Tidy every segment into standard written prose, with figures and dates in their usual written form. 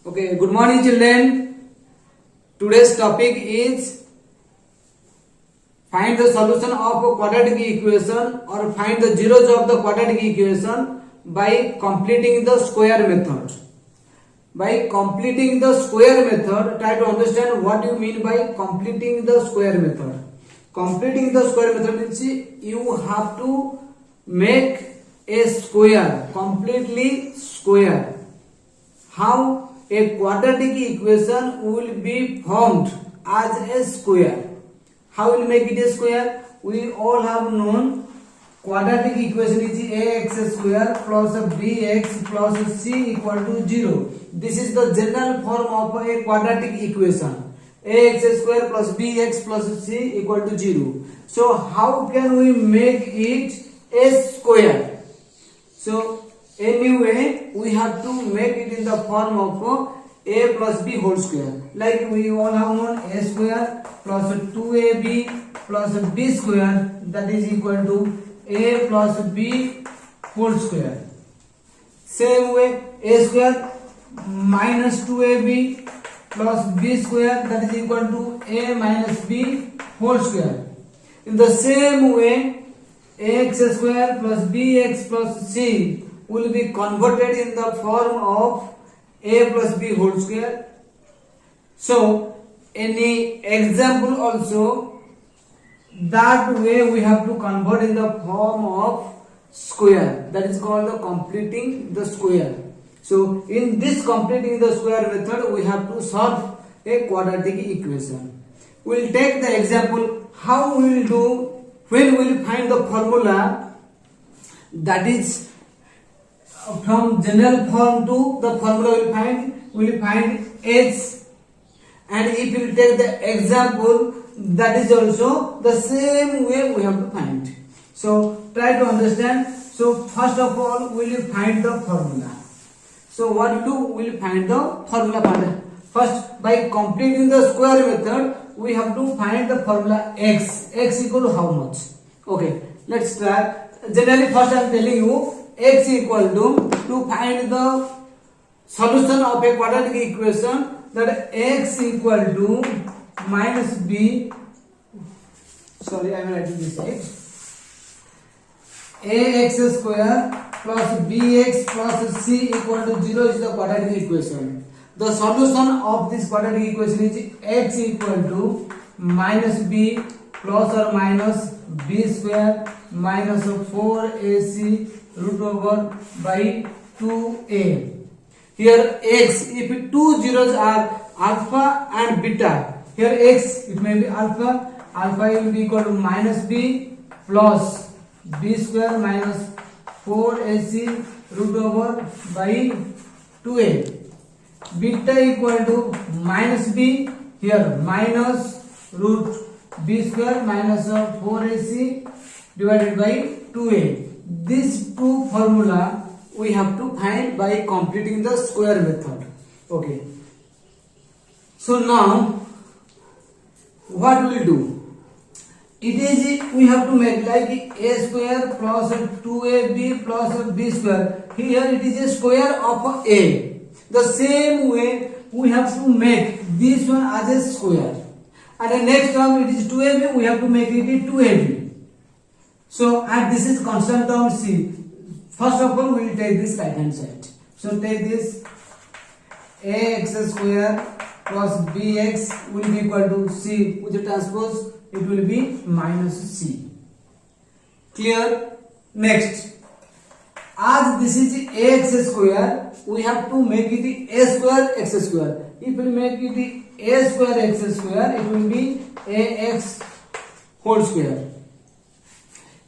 Okay, good morning children. Today's topic is find the solution of a quadratic equation or find the zeros of the quadratic equation by completing the square method. By completing the square method, try to understand what you mean by completing the square method. Completing the square method means you have to make a square, completely square. How? A quadratic equation will be formed as a square. How will make it a square? We all have known quadratic equation is ax square plus bx plus c equal to 0. This is the general form of a quadratic equation. Ax square plus bx plus c equal to 0. So how can we make it a square? So anyway, we have to make it in the form of a plus b whole square. Like we all have known a square plus 2ab plus b square, that is equal to a plus b whole square. Same way, a square minus 2ab plus b square, that is equal to a minus b whole square. In the same way, ax square plus bx plus c will be converted in the form of a plus b whole square. So any example also, that way we have to convert in the form of square, that is called the completing the square. So in this completing the square method, we have to solve a quadratic equation. We will take the example how we will do when we will find the formula, that is from general form to the formula we will find h, and if you take the example, that is also the same way we have to find. So try to understand. So first of all, we will find the formula. So what we do, we will find the formula. First, by completing the square method, we have to find the formula x. X equal to how much? Okay, let's try. Generally, first I am telling you x equal to find the solution of a quadratic equation, that x equal to minus b. Sorry, I am writing this x. Ax square plus bx plus c equal to 0 is the quadratic equation. The solution of this quadratic equation is x equal to minus b plus or minus b square minus 4ac root over by 2a. Here x, if two zeros are alpha and beta, here x it may be alpha will be equal to minus b plus b square minus 4ac root over by 2a. Beta equal to minus b, here minus root b square minus 4ac divided by 2a. These two formula we have to find by completing the square method. Okay. So now what we will do? It is we have to make like a square plus 2ab plus b square. Here it is a square of a. The same way we have to make this one as a square. And the next term it is 2ab, we have to make it 2ab. So, and this is constant term c. First of all, we will take this right hand side. So, take this ax square plus bx will be equal to c. With the transpose, it will be minus c. Clear? Next, as this is ax square, we have to make it a square x square. If we make it a square x square, it will be ax whole square.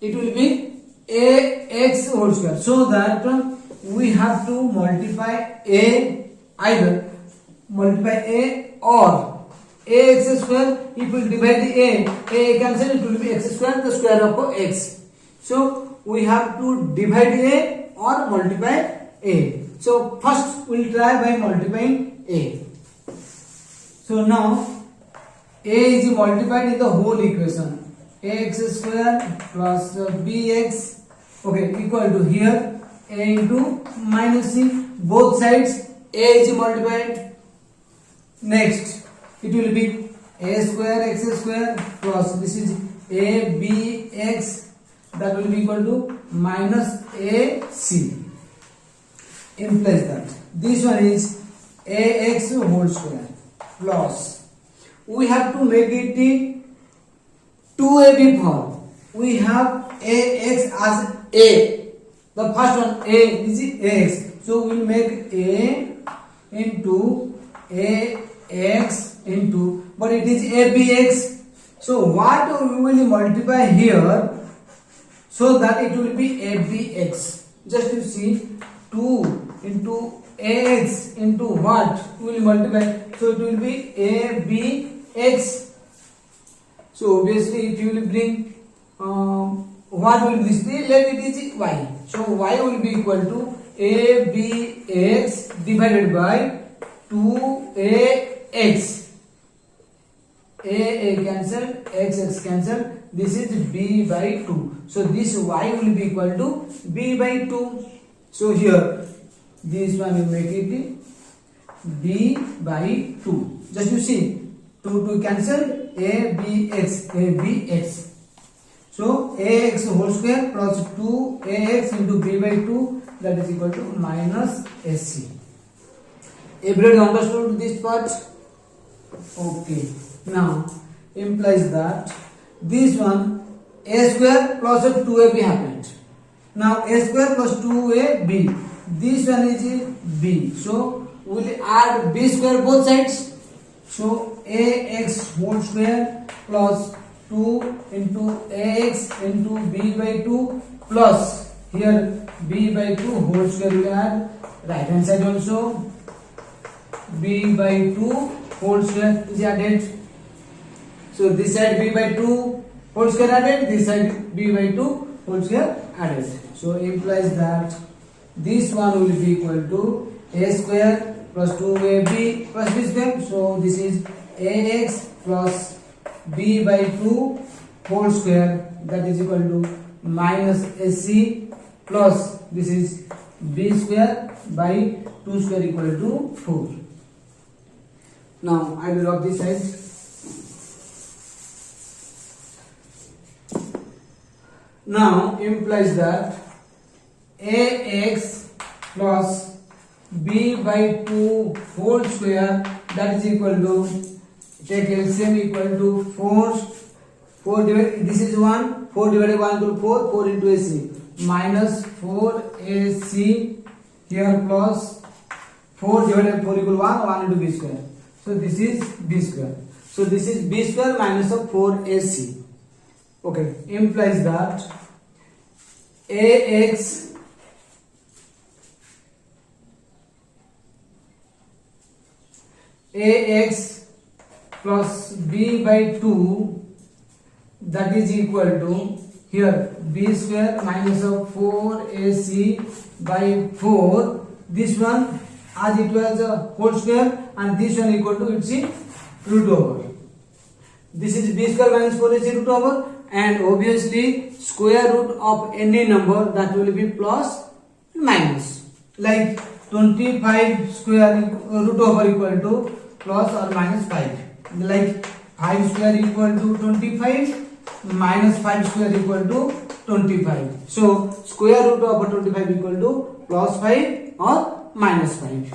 It will be ax whole square. So that we have to multiply a, either multiply a or ax square. If we divide a cancel, it will be x square, the square of x. So we have to divide a or multiply a. So first we will try by multiplying a. So now a is multiplied in the whole equation. Ax square plus bx, okay, equal to here a into minus c. Both sides a is multiplied Next, it will be a square x square plus this is a b x, that will be equal to minus a c. Implies that this one is a x whole square plus, we have to make it 2ab form. We have ax as a, the first one a is ax, so we will make a into ax into, but it is abx, so what we will multiply here so that it will be abx. Just you see, 2 into ax into what we will multiply, so it will be abx. So obviously if you will bring what will this be, let it is y, so y will be equal to abx divided by 2ax. A cancelled, x cancelled, this is b by 2, so this y will be equal to b by 2. So here this one will make it b by 2. Just you see, 2 cancelled, abx. So ax whole square plus 2ax into b by 2, that is equal to minus ac. Everybody understood this part? Okay. Now implies that this one a square plus 2ab happened. Now a square plus 2ab, this one is b, so we will add b square both sides. So ax whole square plus 2 into ax into b by 2 plus here b by 2 whole square we will add, right hand side also b by 2 whole square is added. So this side b by 2 whole square added, this side b by 2 whole square added. So implies that this one will be equal to a square plus 2ab plus b square. So this is ax plus b by 2 whole square, that is equal to minus ac plus this is b square by 2 square equal to 4. Now I will rub this side. Now implies that ax plus b by 2 whole square, that is equal to, take LCM equal to 4 divided, this is 1, 4 divided 1 to 4, 4 into AC minus 4ac here plus 4 divided 4 equal 1 into b square. So this is b square. So this is b square minus of 4ac. Okay, implies that ax plus b by 2, that is equal to here b square minus of 4ac by 4, this one as it was a whole square and this one equal to its root over. This is b square minus 4ac root over, and obviously square root of any number, that will be plus minus, like 25 square root over equal to plus or minus 5, like 5 square equal to 25 minus 5 square equal to 25. So square root of 25 equal to plus 5 or minus 5.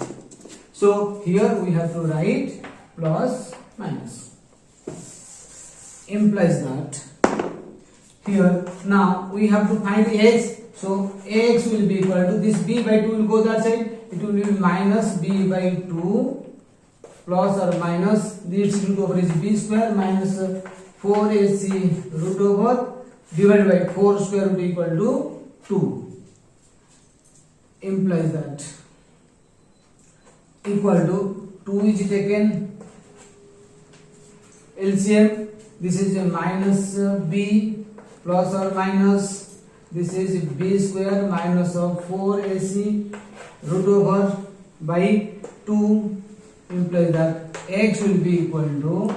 So here we have to write plus minus. Implies that here now we have to find x. So ax will be equal to this b by 2 will go that side, it will be minus b by 2 plus or minus this root over is b square minus 4ac root over divided by 4 square root equal to 2. Implies that equal to 2 is taken LCM, this is a minus b plus or minus this is b square minus of 4ac root over by 2. Implies that x will be equal to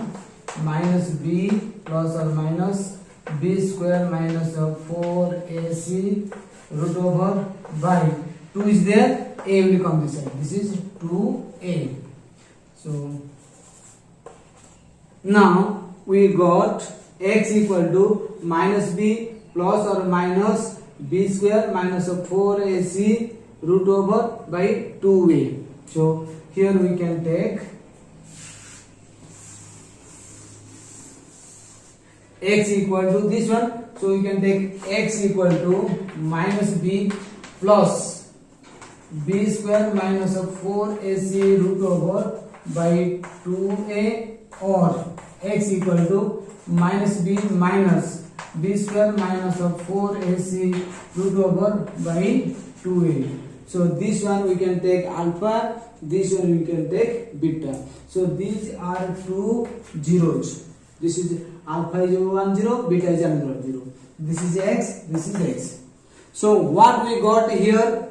minus b plus or minus b square minus of 4ac root over by 2 is there, a will come this side, this is 2a. So Now we got x equal to minus b plus or minus b square minus 4ac root over by 2a. So here we can take x equal to this one, so we can take x equal to minus b plus b square minus 4ac root over by 2a, or x equal to minus b minus b square minus 4ac root over by 2a. So this one we can take alpha, this one we can take beta. So these are two zeros. This is alpha is 1 0, beta is another 0. This is x, this is x. So what we got here,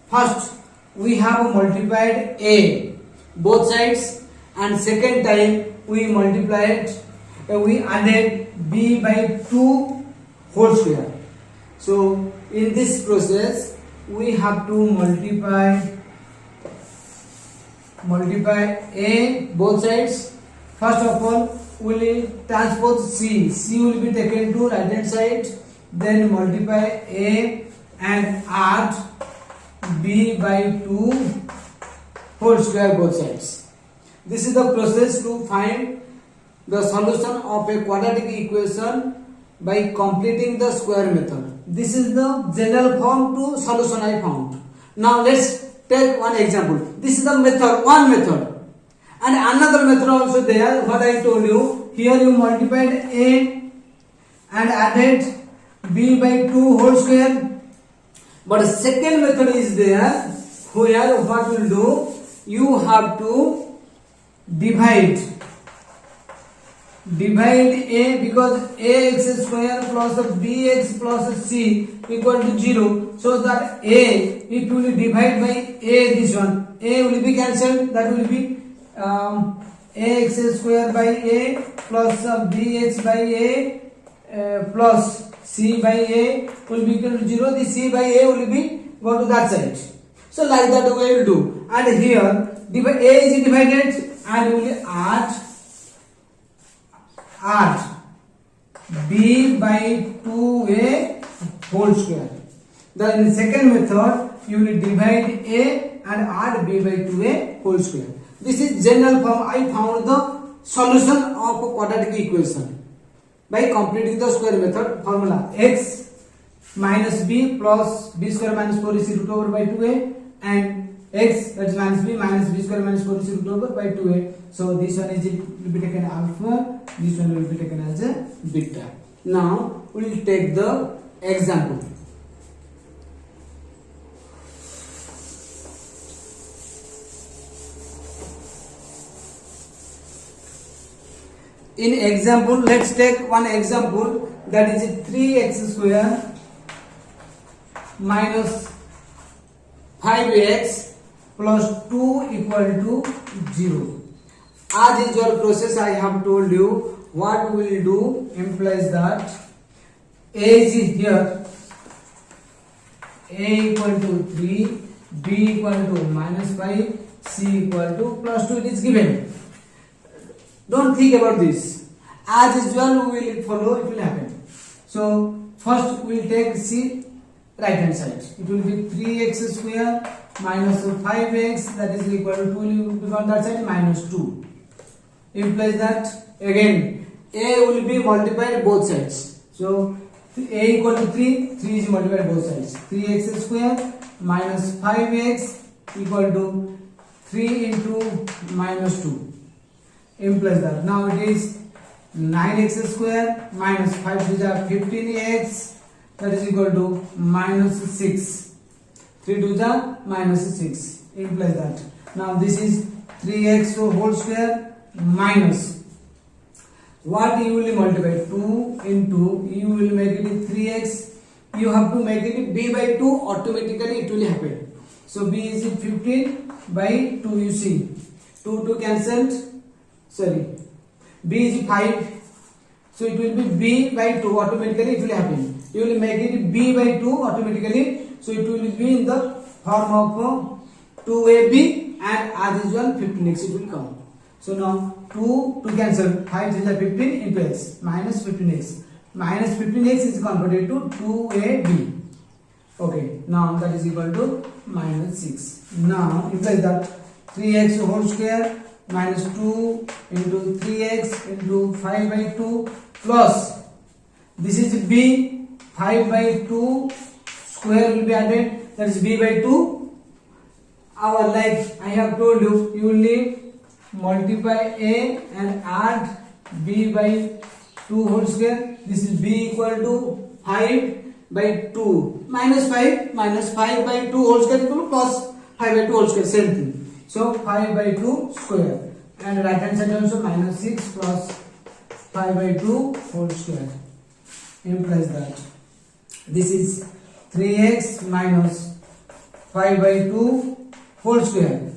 first we have multiplied a both sides, and second time we multiplied we added b by 2 whole square. So in this process we have to multiply a both sides. First of all we will transpose c will be taken to right hand side, then multiply a and add b by 2 whole square both sides. This is the process to find the solution of a quadratic equation by completing the square method. This is the general form to solution I found. Now let's take one example. This is the method, one method, and another method also there. What I told you, here you multiplied a and added b by 2 whole square. But second method is there, where what will do, you have to divide a, because ax square plus bx plus c equal to 0. So that a, if you will divide by a, this one, a will be cancelled, that will be ax square by a plus bx by a plus c by a will be equal to 0. The c by a will be go to that side. So like that we will do. And here a is divided, and we will add b by 2a whole square. Then in the second method you will divide a and add b by 2a whole square. This is general form. I found the solution of a quadratic equation by completing the square method formula. X minus b plus b square minus 4ac root over by 2a, and x, that is minus b square minus 4ac root over by 2a. So this one will be taken alpha, this one will be taken as a beta. Now we will take the example. In example, let's take one example, that is 3x square minus 5x plus 2 equal to 0. As usual process I have told you, what we will do implies that a is here, a equal to 3, b equal to minus 5, c equal to plus 2, it is given. Don't think about this. As usual we will follow, it will happen. So first we will take c right hand side. It will be 3x square minus 5x, that is equal to 2 will be on that side, minus 2. Implies that again a will be multiplied both sides. So a equal to 3 is multiplied both sides. 3x square minus 5x equal to 3 into minus 2. Implies that now it is 9x square minus 5 to the 15x, that is equal to minus 6. 3 to the minus 6. Implies that now this is 3x whole square minus, what you will multiply, 2 into, you will make it 3x, you have to make it b by 2, automatically it will happen. So b is 15 by 2, you see 2 cancelled, sorry, b is 5, so it will be b by 2, automatically it will happen. You will make it b by 2 automatically, so it will be in the form of 2ab, and as usual 15x it will come. So now 2 to cancel, 5 is 15 into x, minus 15x. Minus 15x is converted to 2ab. Okay, now that is equal to minus 6. Now implies that 3x whole square minus 2 into 3x into 5 by 2 plus this is b, 5 by 2 square will be added, that is b by 2. Our like I have told you, you will multiply a and add b by 2 whole square. This is b equal to 5 by 2 minus 5 by 2 whole square equal to plus 5 by 2 whole square, same thing. So 5 by 2 square, and right hand side also minus 6 plus 5 by 2 whole square implies that this is 3x minus 5 by 2 whole square.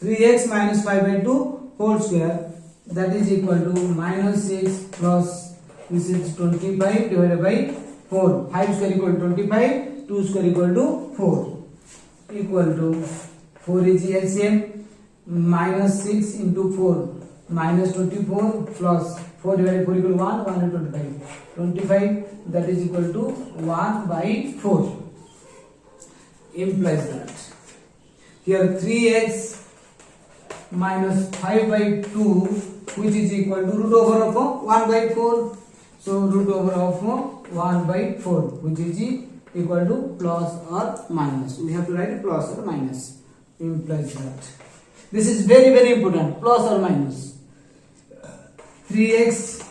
3x minus 5 by 2 whole square, that is equal to minus 6 plus this is 25 divided by 4. 5 square equal to 25, 2 square equal to 4, equal to 4 is LCM, minus 6 into 4 minus 24 plus 4 divided by 4 equal to 1, 1 into 25. 25, that is equal to 1 by 4. Implies that here 3x minus 5 by 2, which is equal to root over of 1 by 4. So root over of 1 by 4, which is equal to plus or minus. We have to write plus or minus. Implies that this is very, very important, plus or minus. 3x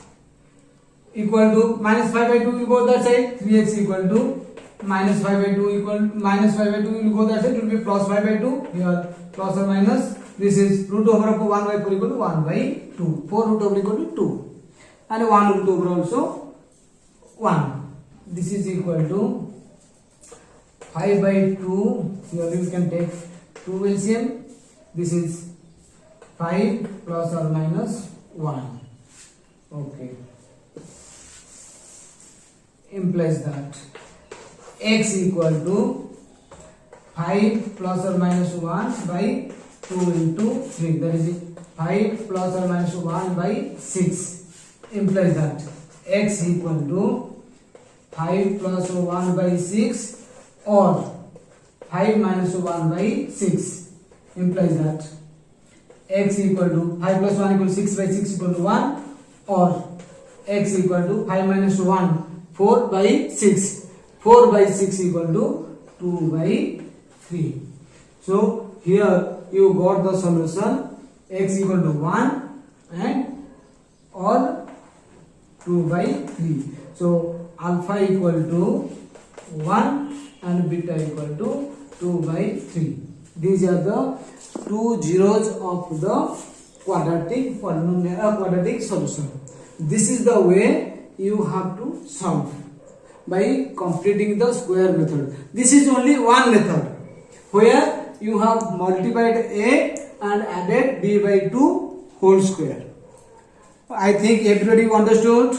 equal to minus 5 by 2 will go that side. 3x equal to minus 5 by 2 equal minus 5 by 2 will go that side. It will be plus 5 by 2. Here plus or minus. This is root over of 1 by 4 equal to 1 by 2. 4 root over equal to 2. And 1 root over also 1. This is equal to 5 by 2. Here we can take 2 LCM. This is 5 plus or minus 1. Okay. Implies that x equal to 5 plus or minus 1 by 2 into 3. That is 5 plus or minus 1 by 6. Implies that x equal to 5 plus 1 by 6 or 5 minus 1 by 6. Implies that x equal to 5 plus 1 equal to 6 by 6 equal to 1, or x equal to 5 minus 1 4 by 6. 4 by 6 equal to 2 by 3. So here you got the solution, x equal to 1 and or 2 by 3. So alpha equal to 1 and beta equal to 2 by 3. These are the two zeros of the quadratic solution. This is the way you have to solve by completing the square method. This is only one method where you have multiplied a and added b by 2 whole square. I think everybody understood.